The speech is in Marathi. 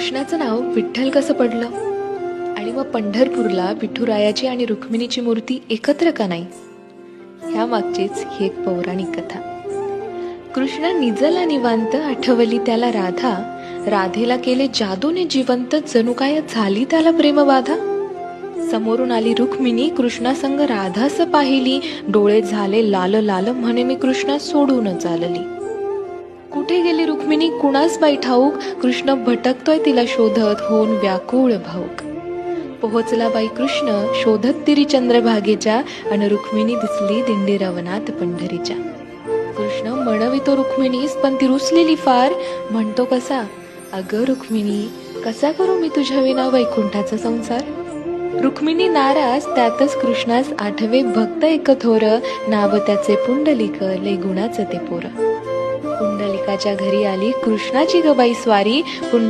कृष्णाचं नाव विठ्ठल कसं पडलं आणि मग पंढरपूरला विठुरायाची आणि रुक्मिणीची मूर्ती एकत्र का नाही, ह्या मागचीच ही एक पौराणिक कथा. कृष्ण निजला निवांत, आठवली त्याला राधा, राधेला केले जादूने जिवंत, जणू काय झाली त्याला प्रेमबाधा. समोरून आली रुक्मिणी, कृष्णासंग राधास पाहिली, डोळे झाले लाल लाल, म्हणे मी कृष्णा सोडून चालली. कुठे गेली रुक्मिणी कुणास बाई ठाऊक, कृष्ण भटकतोय तिला शोधत, होऊन व्याकुळ भाऊक. पोहोचला बाई कृष्ण शोधत तिरी चंद्रभागेच्या, अन रुक्मिणी दिसली दिंडी रवनात पंढरीच्या. कृष्ण म्हणवितो रुक्मिणीस, पण ती रुसलेली फार, म्हणतो कसा, अगं रुक्मिणी कसा करू मी तुझ्या विना वैकुंठाचा संसार. रुक्मिणी नाराज, त्यातच कृष्णास आठवे भक्त एक थोर, नाव त्याचे पुंडलिक, लय गुणाचं ते पोर. पुंडलिकाच्या घरी आली कृष्णाची गबाई स्वारी.